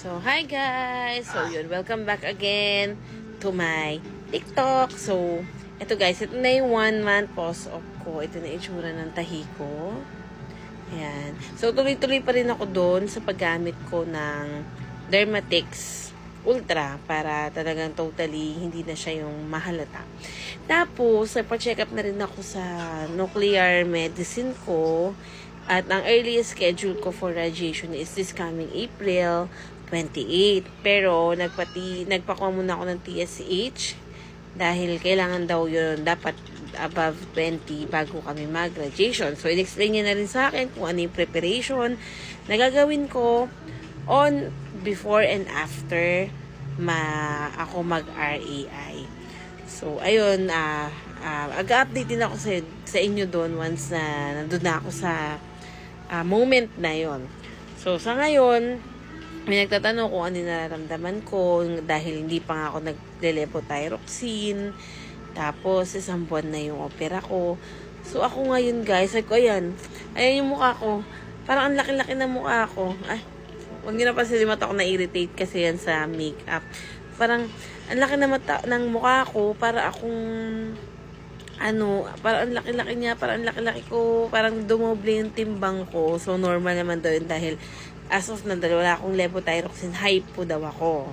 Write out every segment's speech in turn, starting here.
So, hi guys! So, yun, welcome back again to my TikTok. So, ito guys, ito na yung 1 month post-op ko. Ito na itsura ng tahi ko. Ayan. So, tuloy-tuloy pa rin ako doon sa paggamit ko ng Dermatix Ultra para talagang totally hindi na siya yung mahalata. Tapos, nagpa-check up na rin ako sa nuclear medicine ko. At ang earliest schedule ko for radiation is this coming April 28. Pero nagpakuha muna ako ng TSH dahil kailangan daw yun dapat above 20 bago kami mag-radiation. So, in-explain niya na rin sa akin kung ano yung preparation na gagawin ko on before and after ako mag-RAI. So, ayun, aga-update din ako sa inyo doon once na nandun na ako sa moment na yon. So, sa ngayon, may nagtatanong kung ano yung nararamdaman ko dahil hindi pa nga ako nagle-levothyroxine. Tapos, 1 buwan na yung opera ko. So, ako ngayon, guys, sabi ko, ayan yung mukha ko. Parang ang laki-laki na mukha ko. Ay, huwag nyo na pa sila mata ako na-irritate kasi yan sa makeup. Parang, ang laki na mata ng mukha ko, para akong parang ang laki-laki niya, parang ang laki-laki ko, parang dumoble yung timbang ko. So, normal naman daw yun dahil as of na wala akong levothyroxine, hype po daw ako.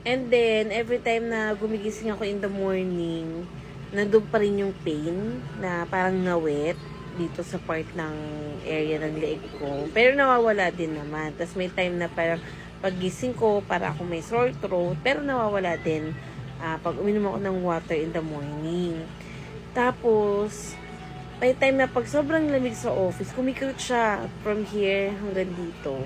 And then, every time na gumigising ako in the morning, nandun pa rin yung pain na parang ngawit dito sa part ng area ng leeg ko. Pero nawawala din naman. Tapos may time na parang paggising ko, para ako may sore throat, pero nawawala din pag uminom ako ng water in the morning. Tapos, may time na pag sobrang lamig sa office, kumikirot siya from here hanggang dito.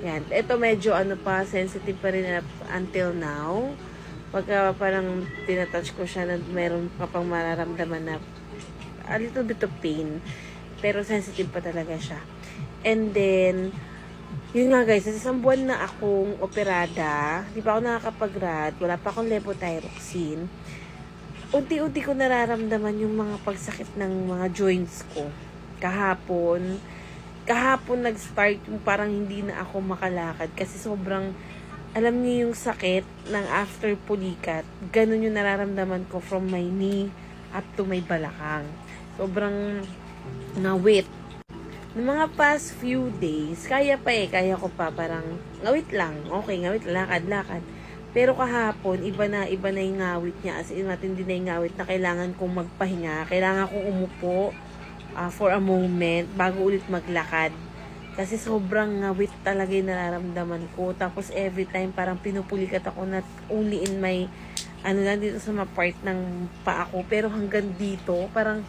Yan. Ito medyo sensitive pa rin until now. Pagka parang tinatouch ko siya na meron pa pang mararamdaman na a little bit of pain. Pero sensitive pa talaga siya. And then, yun nga guys, 1 buwan na akong operada. Di pa ako nakakapag-rad. Wala pa akong levothyroxine. Unti-unti ko nararamdaman yung mga pagsakit ng mga joints ko. Kahapon nag-start yung parang hindi na ako makalakad kasi sobrang, alam niyo yung sakit ng after pulikat. Ganun yung nararamdaman ko from my knee up to my balakang. Sobrang ngawit. Ng mga past few days, kaya ko pa parang ngawit lang. Okay, ngawit, lakad. Pero kahapon, iba na yung ngawit niya. As in, matindi na yung ngawit na kailangan kong magpahinga. Kailangan kong umupo for a moment bago ulit maglakad. Kasi sobrang ngawit talaga yung nararamdaman ko. Tapos every time parang pinupulikat ako not only in my, dito sa mga part ng paa ko. Pero hanggang dito, parang,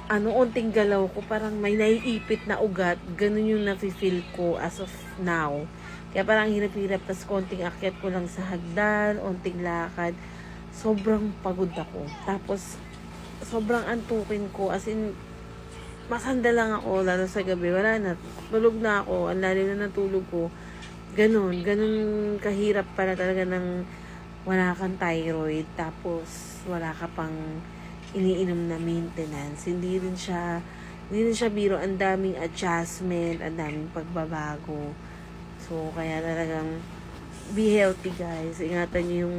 onting galaw ko, parang may naiipit na ugat. Ganun yung nafe-feel ko as of now. Kaya parang hirap-hirap, tas konting akyat ko lang sa hagdan, onting lakad. Sobrang pagod ako. Tapos, sobrang antukin ko. As in, masanda lang ako, lalo sa gabi. Wala na. Tulog na ako. Ang lalim na natulog ko. Ganun kahirap para talaga ng wala kang thyroid. Tapos, wala ka pang iniinom na maintenance. Hindi rin siya biro. Ang daming adjustment, ang daming pagbabago. So, kaya talagang be healthy guys. Ingatan nyo yung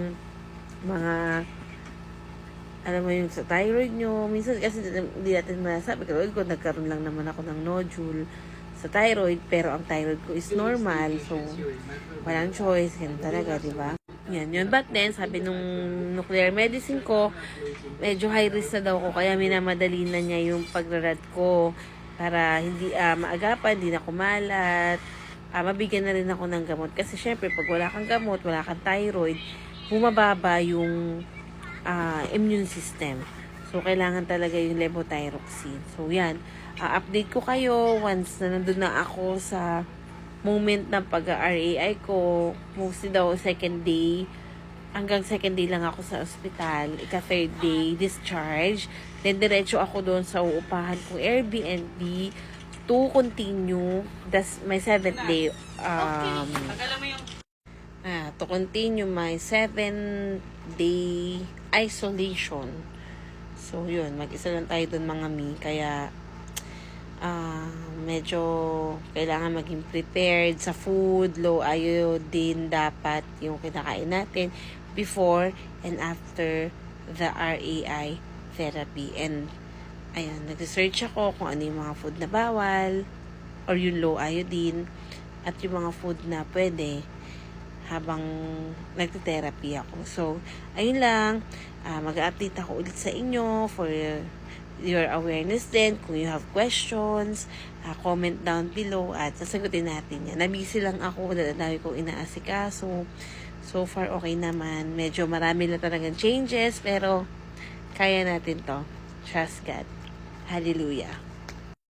mga, alam mo yung sa thyroid nyo. Minsan kasi hindi natin masasabi. Ko nagkaroon lang naman ako ng nodule sa thyroid. Pero ang thyroid ko is normal. So, walang choice. Yan talaga, diba? Yan yun. But then, sabi nung nuclear medicine ko, medyo high risk na daw ko. Kaya minamadali na niya yung pagrarad ko. Para hindi maagapan, hindi na kumalat. Mabigyan na rin ako ng gamot. Kasi syempre, pag wala kang gamot, wala kang thyroid, bumababa yung immune system. So, kailangan talaga yung levothyroxine. So, yan. Update ko kayo once na nandun na ako sa moment ng pag-RAI ko. Mostly daw, 2nd day. Hanggang 2nd day lang ako sa ospital. 3rd day, discharge. Then, diretso ako doon sa uupahan kong Airbnb to continue my 7th day to continue my 7th day isolation. So yun, mag-isa lang tayo dun mga mi, kaya medyo kailangan maging prepared sa food, low iodine dapat yung kinakain natin before and after the RAI therapy. And ayun, nag-research ako kung ano yung mga food na bawal or yung low iodine at yung mga food na pwede habang nagte-therapy ako. So, ayun lang. Mag-update ako ulit sa inyo for your awareness din. Kung you have questions, comment down below at sasagutin natin yan. Nabisi lang ako, dami kong inaasikaso. So far, okay naman. Medyo marami na talagang changes, pero kaya natin to. Trust God. Hallelujah.